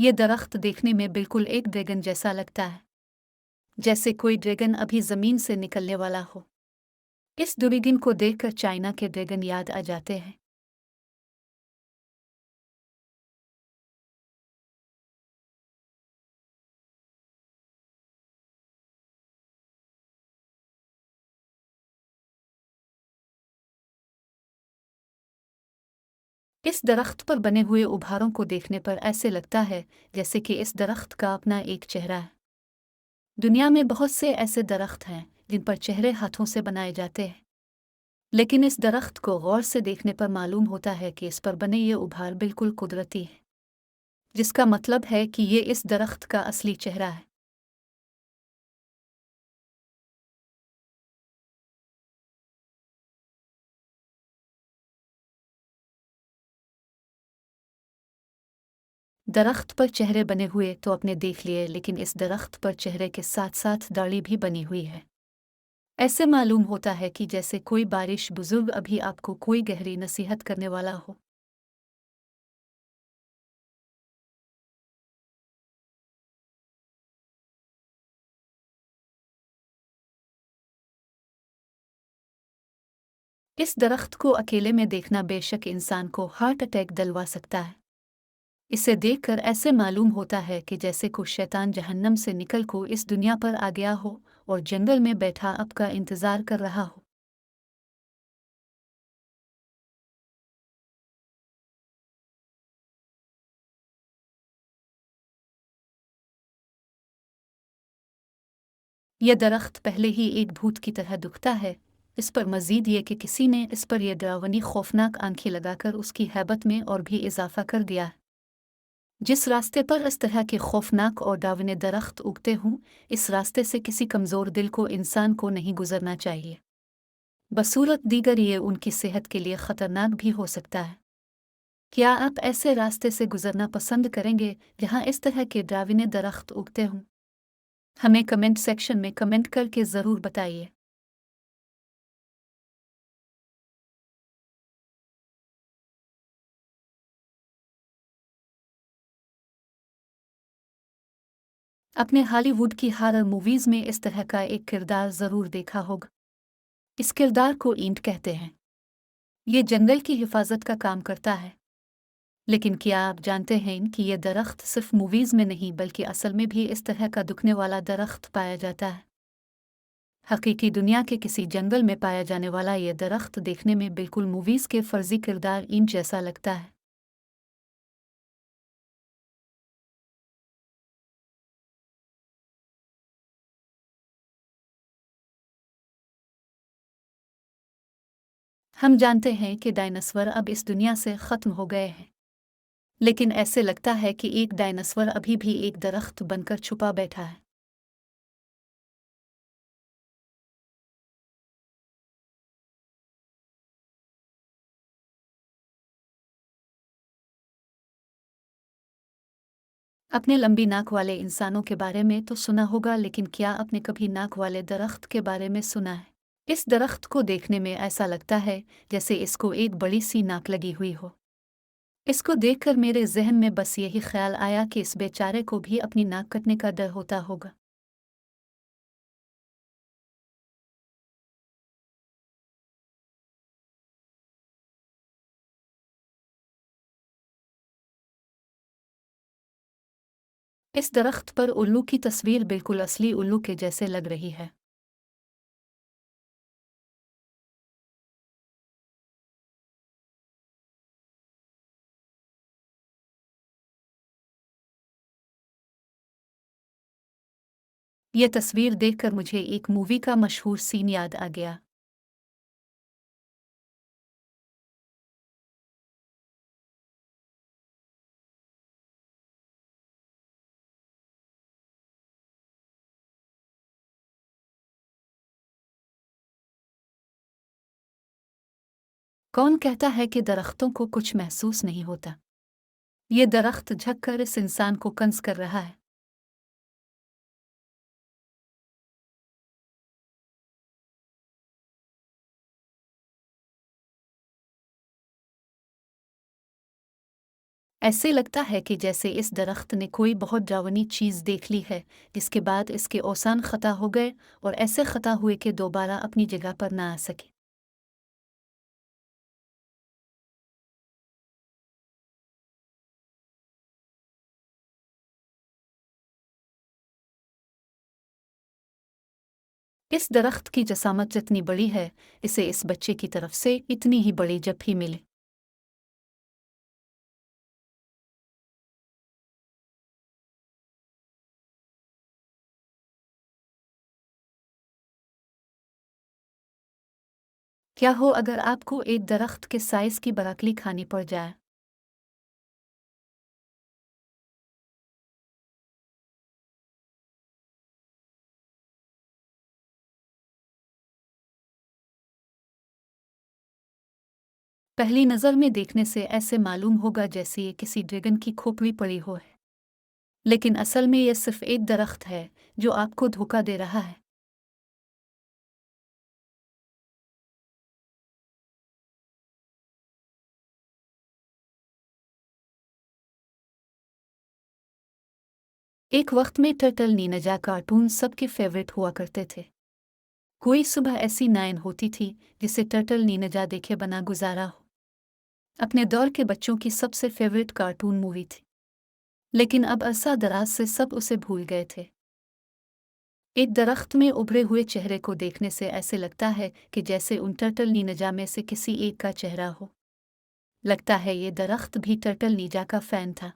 ये दरख्त देखने में बिल्कुल एक ड्रैगन जैसा लगता है, जैसे कोई ड्रैगन अभी जमीन से निकलने वाला हो। इस ड्रैगन को देखकर चाइना के ड्रैगन याद आ जाते हैं। इस दरख्त पर बने हुए उभारों को देखने पर ऐसे लगता है जैसे कि इस दरख्त का अपना एक चेहरा है। दुनिया में बहुत से ऐसे दरख्त हैं जिन पर चेहरे हाथों से बनाए जाते हैं, लेकिन इस दरख्त को गौर से देखने पर मालूम होता है कि इस पर बने ये उभार बिल्कुल कुदरती है, जिसका मतलब है कि ये इस दरख्त का असली चेहरा है। दरख्त पर चेहरे बने हुए तो अपने देख लिए, लेकिन इस दरख्त पर चेहरे के साथ साथ दाढ़ी भी बनी हुई है। ऐसे मालूम होता है कि जैसे कोई बारिश बुजुर्ग अभी आपको कोई गहरी नसीहत करने वाला हो। इस दरख्त को अकेले में देखना बेशक इंसान को हार्ट अटैक दिलवा सकता है। इसे देखकर ऐसे मालूम होता है कि जैसे कोई शैतान जहन्नम से निकल को इस दुनिया पर आ गया हो और जंगल में बैठा आपका इंतजार कर रहा हो। यह दरख्त पहले ही एक भूत की तरह दुखता है। इस पर मजीद ये कि किसी ने इस पर यह डरावनी खौफनाक आंखें लगाकर उसकी हैबत में और भी इजाफा कर दिया। जिस रास्ते पर इस तरह के खौफनाक और डावने दरख्त उगते हों, इस रास्ते से किसी कमज़ोर दिल को इंसान को नहीं गुजरना चाहिए। बसूरत दीगर ये उनकी सेहत के लिए ख़तरनाक भी हो सकता है। क्या आप ऐसे रास्ते से गुजरना पसंद करेंगे जहाँ इस तरह के डाविने दरख्त उगते हों? हमें कमेंट सेक्शन में कमेंट करके ज़रूर बताइए। अपने हॉलीवुड की हॉरर मूवीज़ में इस तरह का एक किरदार ज़रूर देखा होगा। इस किरदार को ईंट कहते हैं। ये जंगल की हिफाजत का काम करता है। लेकिन क्या आप जानते हैं कि ये दरख्त सिर्फ मूवीज़ में नहीं बल्कि असल में भी इस तरह का दुखने वाला दरख्त पाया जाता है। हकीकी दुनिया के किसी जंगल में पाया जाने वाला ये दरख्त देखने में बिल्कुल मूवीज़ के फर्जी किरदार ईंट जैसा लगता है। हम जानते हैं कि डायनासोर अब इस दुनिया से ख़त्म हो गए हैं, लेकिन ऐसे लगता है कि एक डायनासोर अभी भी एक दरख्त बनकर छुपा बैठा है। अपने लंबी नाक वाले इंसानों के बारे में तो सुना होगा, लेकिन क्या आपने कभी नाक वाले दरख्त के बारे में सुना है? इस दरख्त को देखने में ऐसा लगता है जैसे इसको एक बड़ी सी नाक लगी हुई हो। इसको देखकर मेरे जहन में बस यही ख्याल आया कि इस बेचारे को भी अपनी नाक कटने का डर होता होगा। इस दरख्त पर उल्लू की तस्वीर बिल्कुल असली उल्लू के जैसे लग रही है। ये तस्वीर देखकर मुझे एक मूवी का मशहूर सीन याद आ गया। कौन कहता है कि दरख्तों को कुछ महसूस नहीं होता? ये दरख्त झककर इस इंसान को कंस कर रहा है। ऐसे लगता है कि जैसे इस दरख्त ने कोई बहुत डरावनी चीज़ देख ली है, जिसके बाद इसके औसान ख़ता हो गए और ऐसे ख़ता हुए कि दोबारा अपनी जगह पर ना आ सके। इस दरख्त की जसामत जितनी बड़ी है, इसे इस बच्चे की तरफ से इतनी ही बड़ी जब भी मिले। क्या हो अगर आपको एक दरख्त के साइज़ की बराकली खानी पड़ जाए? पहली नज़र में देखने से ऐसे मालूम होगा जैसे ये किसी ड्रैगन की खोपड़ी पड़ी हो है, लेकिन असल में यह सिर्फ एक दरख्त है जो आपको धोखा दे रहा है। एक वक्त में टर्टल नीनजा कार्टून सबके फेवरेट हुआ करते थे। कोई सुबह ऐसी नाइन होती थी जिसे टर्टल नीनजा देखे बना गुजारा हो। अपने दौर के बच्चों की सबसे फेवरेट कार्टून मूवी थी, लेकिन अब अरसा दराज से सब उसे भूल गए थे। एक दरख्त में उभरे हुए चेहरे को देखने से ऐसे लगता है कि जैसे उन टर्टल नीनजा में से किसी एक का चेहरा हो। लगता है ये दरख्त भी टर्टल नीजा का फैन था।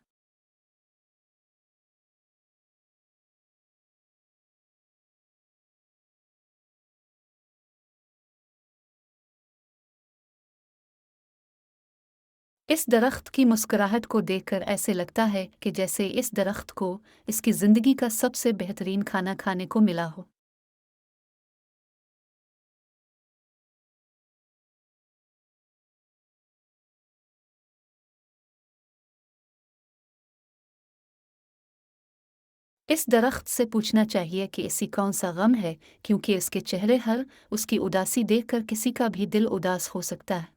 इस दरख्त की मुस्कुराहट को देखकर ऐसे लगता है कि जैसे इस दरख्त को इसकी ज़िंदगी का सबसे बेहतरीन खाना खाने को मिला हो। इस दरख्त से पूछना चाहिए कि इसी कौन सा गम है, क्योंकि इसके चेहरे हर उसकी उदासी देखकर किसी का भी दिल उदास हो सकता है।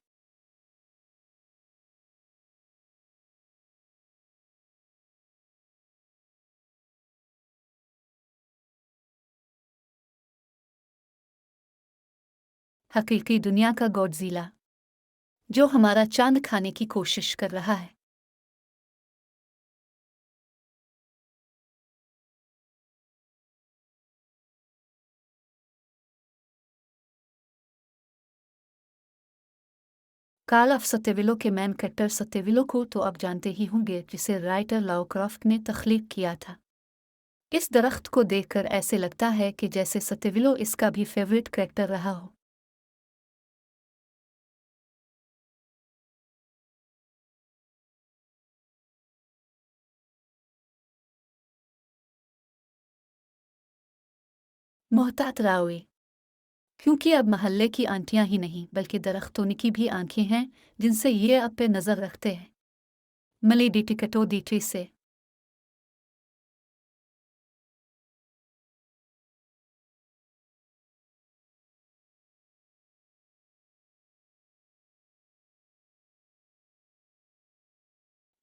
हकीकी दुनिया का गॉडज़िला, जो हमारा चांद खाने की कोशिश कर रहा है। कार्ल ऑफ सत्यविलो के मैन कट्टर सत्यविलो को तो आप जानते ही होंगे, जिसे राइटर लवक्राफ्ट ने तख्लीक किया था। इस दरख्त को देखकर ऐसे लगता है कि जैसे सत्यविलो इसका भी फेवरेट कैरेक्टर रहा हो। मोहतात रावी, क्योंकि अब महल्ले की आंटियां ही नहीं बल्कि दरख्तों की भी आंखें हैं जिनसे ये अब पे नज़र रखते हैं। मली डी टिकटो डी से।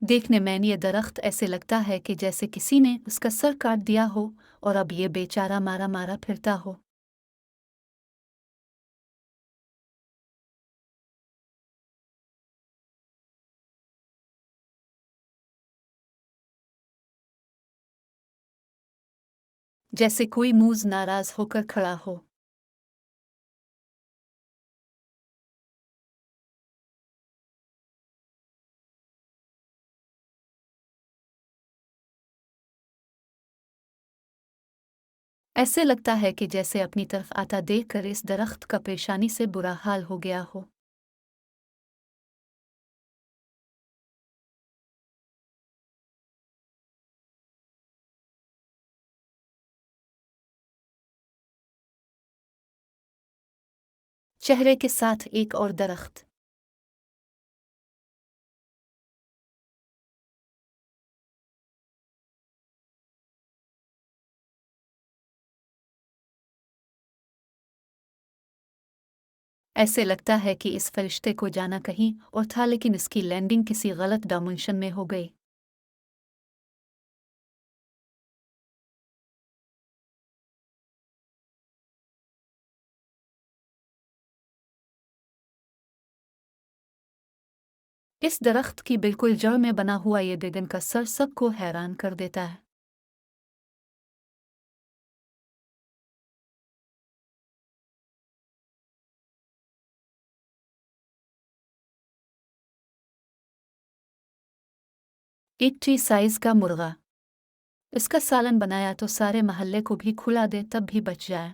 देखने में ये दरख्त ऐसे लगता है कि जैसे किसी ने उसका सर काट दिया हो और अब ये बेचारा मारा मारा फिरता हो। जैसे कोई मूज नाराज होकर खड़ा हो। ऐसे लगता है कि जैसे अपनी तरफ आता देखकर इस दरख्त का परेशानी से बुरा हाल हो गया हो। चेहरे के साथ एक और दरख्त। ऐसे लगता है कि इस फरिश्ते को जाना कहीं और था, लेकिन इसकी लैंडिंग किसी गलत डायमेंशन में हो गई। اس درخت کی بالکل جڑ میں بنا ہوا یہ دیگن کا سر سب کو حیران کر دیتا ہے۔ ایک ٹری سائز کا مرغا، اس کا سالن بنایا تو سارے محلے کو بھی کھلا دے تب بھی بچ جائے۔